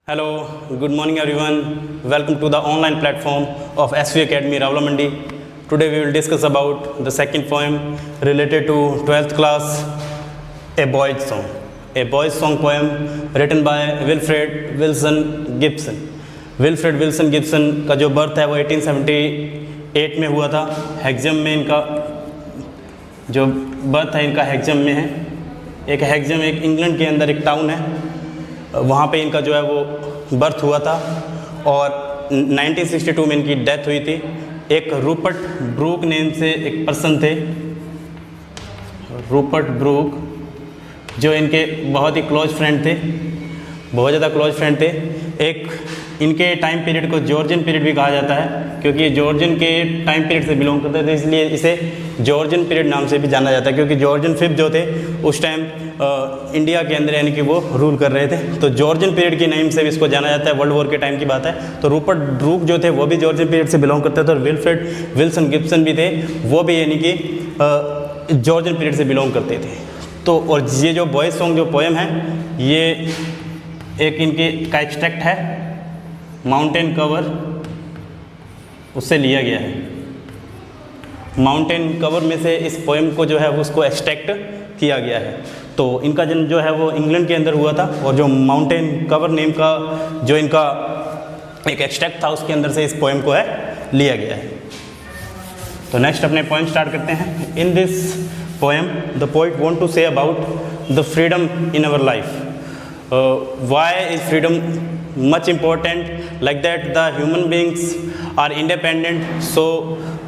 Hello, good morning everyone. Welcome to the online platform of SV Academy Ravlamandi. Today we will discuss about the second poem related to 12th class, A Boy's Song. A Boy's Song poem written by Wilfred Wilson Gibson. Wilfred Wilson Gibson का जो birth है वो 1878 में हुआ था। हेक्सम में इनका जो बर्थ है इनका हेक्सम में है। एक हेक्सम एक इंग्लैंड के अंदर एक टाउन है, वहाँ पे इनका जो है वो बर्थ हुआ था और 1962 में इनकी डेथ हुई थी। एक रूपर्ट ब्रूक नेम से एक पर्सन थे, रूपर्ट ब्रूक, जो इनके बहुत ही क्लोज फ्रेंड थे, बहुत ज़्यादा क्लोज फ्रेंड थे। एक इनके टाइम पीरियड को जॉर्जियन पीरियड भी कहा जाता है, क्योंकि जॉर्जियन के टाइम पीरियड से बिलोंग करते थे, इसलिए इसे जॉर्जियन पीरियड नाम से भी जाना जाता है। क्योंकि जॉर्जियन फिफ्थ जो थे उस टाइम इंडिया के अंदर यानी कि वो रूल कर रहे थे, तो जॉर्जियन पीरियड के नेम से भी इसको जाना जाता है। वर्ल्ड वॉर के टाइम की बात है। तो रूपर्ट ब्रूक जो थे वो भी जॉर्जियन पीरियड से बिलोंग करते थे, और विल्फ्रेड विल्सन गिब्सन भी थे, वो भी यानी कि जॉर्जियन पीरियड से बिलोंग करते थे। तो और ये जो बॉयज सॉन्ग जो पोएम है ये एक इनके का एक्सट्रैक्ट है, माउंटेन कवर, उससे लिया गया है। माउंटेन कवर में से इस पोएम को जो है वो उसको एक्सट्रैक्ट किया गया है। तो इनका जन्म जो है वो इंग्लैंड के अंदर हुआ था, और जो माउंटेन कवर नेम का जो इनका एक एक्सट्रैक्ट था उसके अंदर से इस पोएम को है लिया गया है। तो नेक्स्ट अपने पोएम स्टार्ट करते हैं। In this poem the poet want to say about the freedom in our life. Why is freedom much important, like that the human beings are independent, so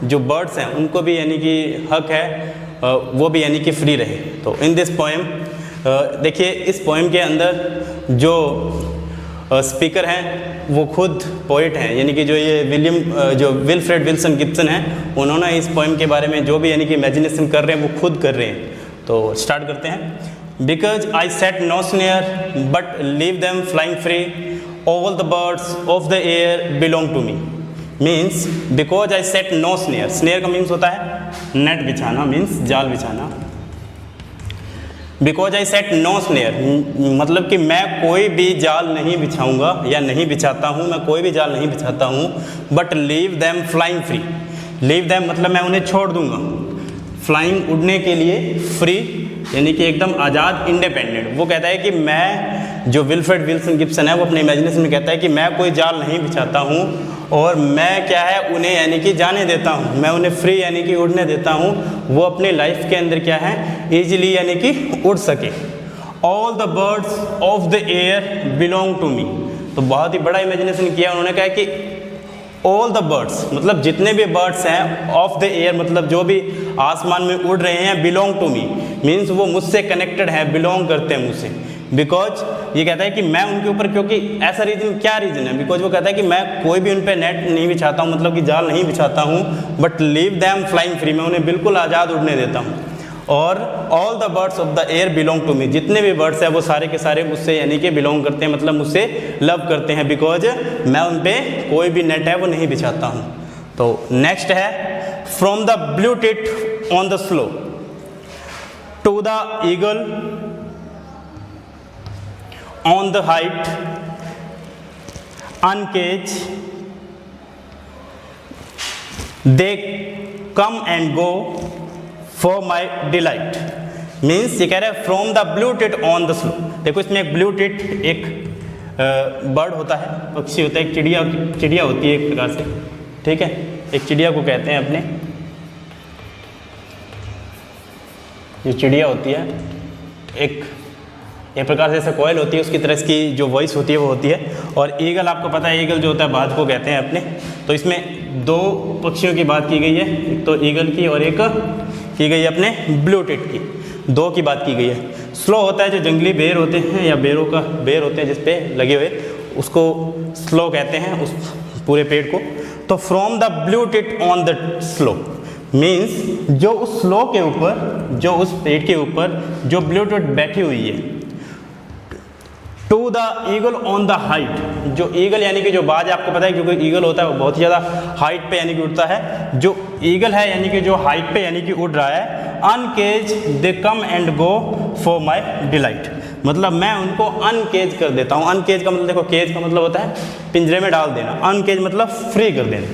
जो birds हैं उनको भी यानी कि हक है वो भी यानी कि फ्री रहे। तो इन दिस पोएम देखिए, इस पोएम के अंदर जो स्पीकर हैं वो खुद पोइट हैं, यानी कि जो विल्फ्रेड विल्सन गिब्सन हैं, उन्होंने इस पोएम के बारे में जो भी यानी कि इमेजिनेशन कर रहे हैं वो खुद कर रहे हैं। तो स्टार्ट करते हैं। Because I set no snare but leave them flying free, all the birds of the air belong to me. Means because I set no snare, snare का मीन्स होता है नेट बिछाना, मीन्स जाल बिछाना। Because I set no snare मतलब कि मैं कोई भी जाल नहीं बिछाऊंगा या नहीं बिछाता हूँ, मैं कोई भी जाल नहीं बिछाता हूँ। But leave them flying free, leave them मतलब मैं उन्हें छोड़ दूंगा, फ्लाइंग उड़ने के लिए, फ्री यानी कि एकदम आज़ाद, इंडिपेंडेंट। वो कहता है कि मैं, जो विल्फ्रेड विल्सन गिब्सन है, वो अपने इमेजिनेशन में कहता है कि मैं कोई जाल नहीं बिछाता हूँ और मैं क्या है उन्हें यानी कि जाने देता हूँ, मैं उन्हें फ्री यानी कि उड़ने देता हूँ, वो अपने लाइफ के अंदर क्या है ईजिली यानी कि उड़ सके। All the birds of the air belong to me. तो बहुत ही बड़ा इमेजिनेशन किया उन्होंने, कहा कि ऑल द बर्ड्स मतलब जितने भी बर्ड्स हैं, ऑफ द एयर मतलब जो भी आसमान में उड़ रहे हैं, बिलोंग टू मी मीन्स वो मुझसे कनेक्टेड है, बिलोंग करते हैं मुझसे। बिकॉज ये कहता है कि मैं उनके ऊपर, क्योंकि ऐसा रीज़न, क्या रीज़न है, बिकॉज वो कहता है कि मैं कोई भी उन पर नेट नहीं बिछाता हूँ, मतलब कि जाल नहीं बिछाता हूँ, but leave them flying free, मैं उन्हें बिल्कुल आज़ाद उड़ने देता हूँ। और all the birds of the air belong to me, जितने भी बर्ड्स हैं वो सारे के सारे मुझसे यानी कि बिलोंग करते हैं, मतलब मुझसे लव करते हैं, बिकॉज मैं उन पर कोई भी नेट है वो नहीं बिछाता हूँ। तो नेक्स्ट है, from the blue tit on the sloe to the eagle on the height, uncage they come and go for my delight। Means ये कह रहा है from the blue tit on the sloe. देखो इसमें एक ब्लू टिट एक bird होता है, पक्षी होता है, एक चिड़िया होती है एक प्रकार से, ठीक है, एक चिड़िया को कहते हैं अपने, जो चिड़िया होती है एक प्रकार से ऐसे कोयल होती है, उसकी तरह इसकी जो वॉइस होती है वो होती है। और ईगल आपको पता है, ईगल जो होता है बाज को कहते हैं अपने। तो इसमें दो पक्षियों की बात की गई है, एक तो ईगल की और एक की गई है अपने ब्लू टिट की, दो की बात की गई है। स्लो होता है जो जंगली बेर होते हैं या बेर होते हैं जिस पे लगे हुए, उसको स्लो कहते हैं, उस पूरे पेड़ को। तो from the blue tit on the slow means जो उस स्लो के ऊपर, जो उस पेड़ के ऊपर जो ब्लू टिट बैठी हुई है, to the eagle on the height, जो ईगल यानी कि जो बाज आपको पता है, क्योंकि ईगल होता है वो बहुत ही ज़्यादा हाइट पे यानी कि उड़ता है, जो ईगल है यानी कि जो हाइट पे यानी कि उड़ रहा है, uncaged they come and go for my delight, मतलब मैं उनको अनकेज कर देता हूँ। अनकेज का मतलब देखो, केज का मतलब होता है पिंजरे में डाल देना, अनकेज मतलब फ्री कर देना।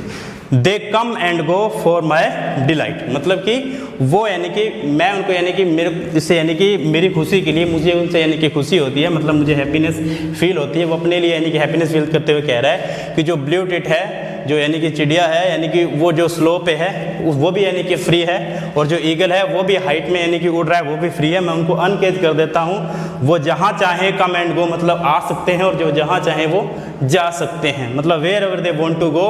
They come and go for my delight, मतलब कि वो यानी कि मैं उनको यानी कि मेरे इससे यानी कि मेरी खुशी के लिए मुझे उनसे यानी कि खुशी होती है, मतलब मुझे हैप्पीनेस फील होती है। वो अपने लिए यानी कि हैप्पीनेस फील करते हुए कह रहा है कि जो ब्लू टिट है, जो यानी कि चिड़िया है, यानी कि वो जो स्लो पे है वो भी यानी कि फ्री है, और जो ईगल है वो भी हाइट में यानी कि उड़ रहा है, वो भी फ्री है। मैं उनको अनकेज कर देता हूँ। वो जहाँ चाहे कम एंड गो मतलब आ सकते हैं, और जो जहाँ चाहे वो जा सकते हैं, मतलब wherever they want to go,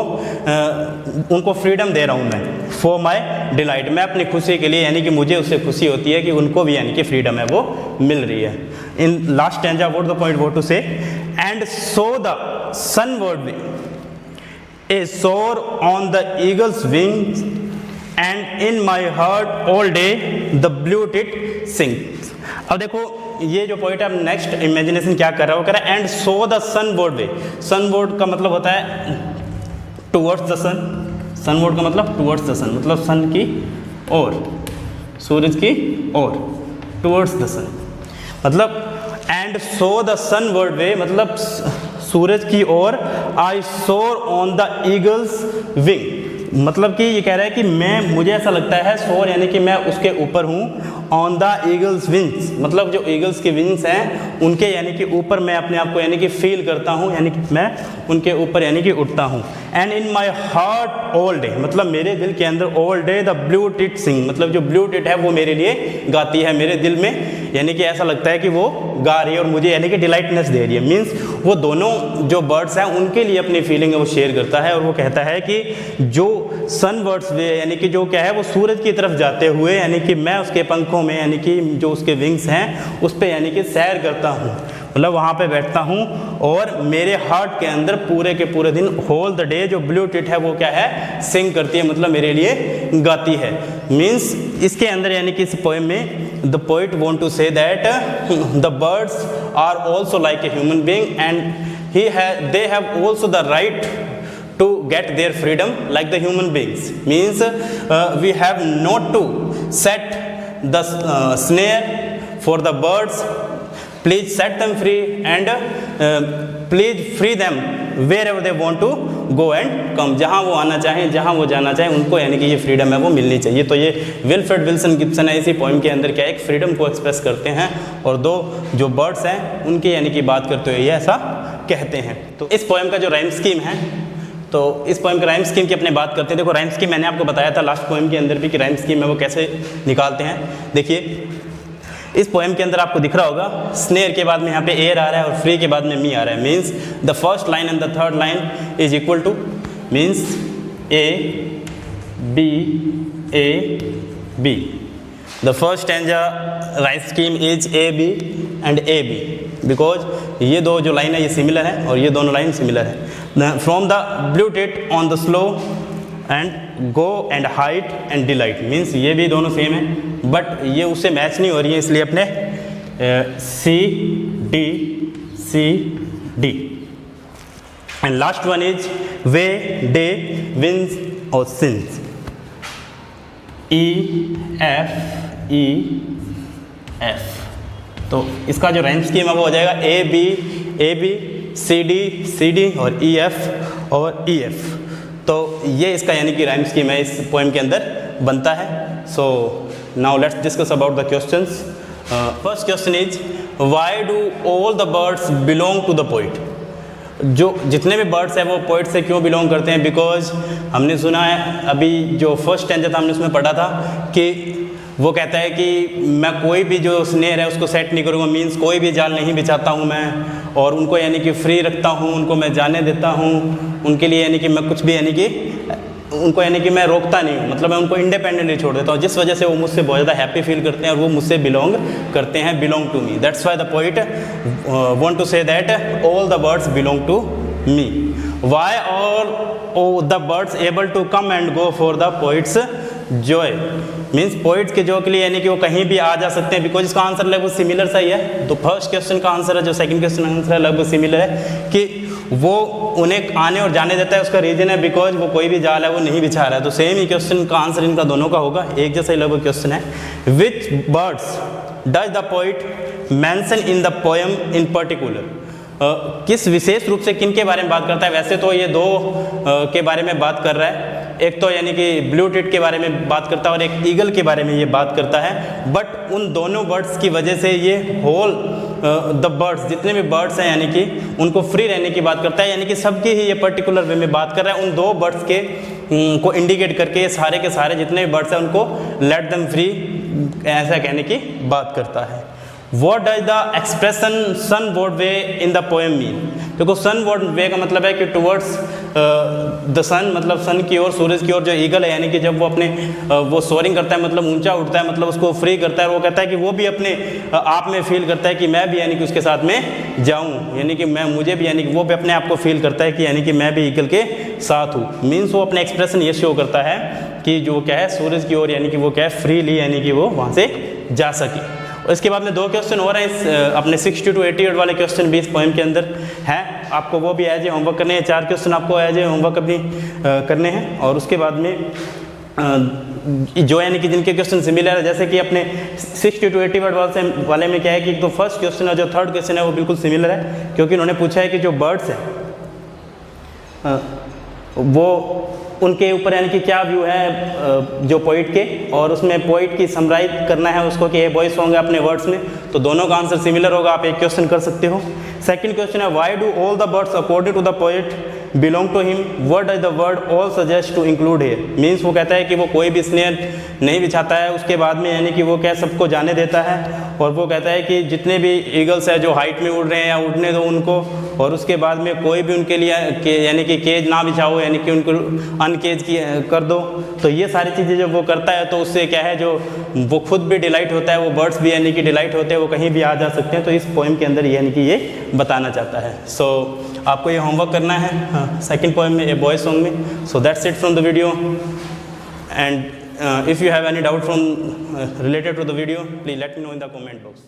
उनको फ्रीडम दे रहा हूँ मैं। फॉर माई डिलाइट, मैं अपनी खुशी के लिए यानी कि मुझे उससे खुशी होती है कि उनको भी यानी कि फ्रीडम है वो मिल रही है। In last stanza what the poet want to say, and so the sunward a soar on the eagle's wings, and in my heart all day the blue tit sings। अब देखो ये जो poet है next imagination क्या कर रहा है, वो कह रहा है and so the sunward way. Sunward का मतलब होता है towards the sun, sunward का मतलब टूवर्ड्स द सन, मतलब सन की ओर, सूरज की ओर, टूवर्ड्स द सन। मतलब and so the sunward वे मतलब सूरज की ओर, आई सोर ऑन द ईगल्स विंग, मतलब कि ये कह रहा है कि मैं, मुझे ऐसा लगता है सोर यानी कि मैं उसके ऊपर हूँ, ऑन द ईगल्स विंग्स मतलब जो ईगल्स के विंग्स हैं उनके यानी कि ऊपर मैं अपने आप को यानी कि फील करता हूँ, यानी कि मैं उनके ऊपर यानी कि उड़ता हूँ। And in my heart all day मतलब मेरे दिल के अंदर, all day the blue tit sing मतलब जो ब्लू टिट है वो मेरे लिए गाती है, मेरे दिल में यानी कि ऐसा लगता है कि वो गा रही है और मुझे यानी कि डिलाइटनेस दे रही है। मीन्स वो दोनों जो बर्ड्स हैं उनके लिए अपनी फीलिंग है वो शेयर करता है, और वो कहता है कि जो सन बर्ड्स वे यानी कि जो क्या है वो सूरज की तरफ जाते हुए यानी कि मैं उसके पंखों में यानी कि जो उसके विंग्स हैं उस पर यानी कि सैर करता हूँ, मतलब वहाँ पे बैठता हूँ, और मेरे हार्ट के अंदर पूरे के पूरे दिन होल द डे जो ब्लू टिट है वो क्या है सिंग करती है, मतलब मेरे लिए गाती है। मीन्स इसके अंदर यानी कि इस पोएम में the poet want to say that the birds are also like a human being and they have also the right to get their freedom like the human beings। Means we have not to set the snare for the birds, please set them free and please free them wherever they want to go and come। जहाँ वो आना चाहें, जहाँ वो जाना चाहें, उनको यानी कि ये फ्रीडम है वो मिलनी चाहिए। तो ये विल्फ्रेड विल्सन गिब्सन है, इसी पोइम के अंदर क्या एक फ्रीडम को एक्सप्रेस करते हैं, और दो जो बर्ड्स हैं उनकी यानी कि बात करते हुए ये ऐसा कहते हैं। तो इस पोएम का जो राइम स्कीम है, तो इस पोएम के राइम स्कीम की अपने बात करते हैं। देखो राइम स्कीम मैंने आपको बताया था लास्ट पोएम के अंदर भी कि राइम स्कीम है वो कैसे निकालते हैं। देखिए इस पोएम के अंदर आपको दिख रहा होगा स्नेयर के बाद में यहाँ पे एयर आ रहा है और फ्री के बाद में मी आ रहा है। Means the first line and the third line is equal to, means A B. The first stanza rhyme scheme is A B and A B, because ये दो जो लाइन है ये सिमिलर है और ये दोनों लाइन सिमिलर है। From the blue tit on the slow and go and height and delight, means ये भी दोनों सेम है बट ये उससे मैच नहीं हो रही है, इसलिए अपने C D. And last one is way day wins और सिंस, EF। तो इसका जो राइम स्कीम है वो हो जाएगा ए बी सी डी और EF और EF। तो ये इसका यानी कि राइम स्कीम है, इस पोएम के अंदर बनता है। So now let's discuss about the questions. First question is why do all the birds belong to the poet. जो जितने भी बर्ड्स हैं वो पोइट से क्यों बिलोंग करते हैं? बिकॉज हमने सुना है अभी जो फर्स्ट स्टैंजा था हमने उसमें पढ़ा था कि वो कहता है कि मैं कोई भी जो स्नेर है उसको सेट नहीं करूँगा, मीन्स कोई भी जाल नहीं बिछाता हूँ मैं, और उनको यानी कि फ्री रखता हूँ, उनको मैं जाने देता हूँ, उनके लिए यानी कि मैं कुछ भी यानी कि उनको यानी कि मैं रोकता नहीं हूँ, मतलब मैं उनको इंडिपेंडेंटली छोड़ देता हूँ, जिस वजह से वो मुझसे बहुत ज़्यादा हैप्पी फील करते हैं और वो मुझसे बिलोंग करते हैं, belong to me. That's why the poet want to say that all the birds belong to me. Why all the birds able to come and go for the poet's joy, means poet's के जो के लिए यानी कि वो कहीं भी आ जा सकते हैं, बिकॉज इसका आंसर लगभग सिमिलर सा ही है। तो फर्स्ट क्वेश्चन का आंसर है जो सेकंड क्वेश्चन का आंसर है लगभग सिमिलर है कि वो उन्हें आने और जाने देता है, उसका रीजन है बिकॉज वो कोई भी जाल है वो नहीं बिछा रहा है। तो सेम ही क्वेश्चन का आंसर इनका दोनों का होगा, एक जैसा ही लगभग क्वेश्चन है। विच birds does the poet mention in the poem in particular, किस विशेष रूप से किन के बारे में बात करता है। वैसे तो ये दो के बारे में बात कर रहा है, एक तो यानी कि ब्लू टिट के बारे में बात करता है और एक ईगल के बारे में ये बात करता है। बट उन दोनों बर्ड्स की वजह से ये होल द बर्ड्स, जितने भी बर्ड्स हैं यानी कि उनको फ्री रहने की बात करता है, यानी कि सबकी ही ये पर्टिकुलर वे में बात कर रहा है। उन दो बर्ड्स के को इंडिकेट करके ये सारे के सारे जितने भी बर्ड्स हैं उनको लेट देम फ्री ऐसा कहने की बात करता है। What does the expression sunward way in the poem mean? देखो sunward way का मतलब है कि towards द सन, मतलब सन की ओर, सूरज की ओर। जो ईगल है यानी कि जब वो अपने वो सोरिंग करता है, मतलब ऊंचा उठता है, मतलब उसको फ्री करता है, वो कहता है कि वो भी अपने आप में फील करता है कि मैं भी यानी कि उसके साथ में जाऊं, यानी कि मैं मुझे भी यानी कि वो भी अपने आप को फील करता है कि यानी कि मैं भी ईगल के साथ हूँ। मीन्स वो अपने एक्सप्रेशन ये शो करता है कि जो क्या है सूरज की ओर यानी कि वो क्या है फ्रीली यानी कि वो वहाँ से जा सके। और इसके बाद में दो क्वेश्चन हो रहे हैं इस अपने 60 to 80 वाले क्वेश्चन भी इस पोएम के अंदर हैं, आपको वो भी एज ए होमवर्क करने हैं। 4 क्वेश्चन आपको एज ए होमवर्क भी करने हैं। और उसके बाद में जो यानी कि जिनके क्वेश्चन सिमिलर है, जैसे कि अपने 60 to 80 वर्ड वाले में क्या है कि तो फर्स्ट क्वेश्चन और जो थर्ड क्वेश्चन है वो बिल्कुल सिमिलर है, क्योंकि उन्होंने पूछा है कि जो बर्ड्स हैं वो उनके ऊपर यानी कि क्या व्यू है जो पोइट के, और उसमें पोइट की समराइज करना है उसको कि ये बॉयज सॉन्ग है अपने वर्ड्स में, तो दोनों का आंसर सिमिलर होगा। आप एक क्वेश्चन कर सकते हो। सेकंड क्वेश्चन है why do all the birds according to the poet belong to him, what does the word all suggest to include here. Means वो कहता है कि वो कोई भी स्नेयर नहीं बिछाता है, उसके बाद में यानी कि वो क्या सबको जाने देता है, और वो कहता है कि जितने भी ईगल्स है जो हाइट में उड़ रहे हैं या उड़ने दो उनको, और उसके बाद में कोई भी उनके लिए यानी कि केज ना बिछाओ, यानी कि उनको अनकेज कर दो। तो ये सारी चीज़ें जब वो करता है तो उससे क्या है जो वो खुद भी डिलाइट होता है, वो बर्ड्स भी यानी कि डिलाइट होते हैं, वो कहीं भी आ जा सकते हैं। तो इस पोएम के अंदर यानी कि ये बताना चाहता है। सो आपको ये होमवर्क करना है सेकंड पोएम में, ए बॉय सॉन्ग में। So that's it from the video, and if you have any doubt from related to the video, please let me know in the comment box.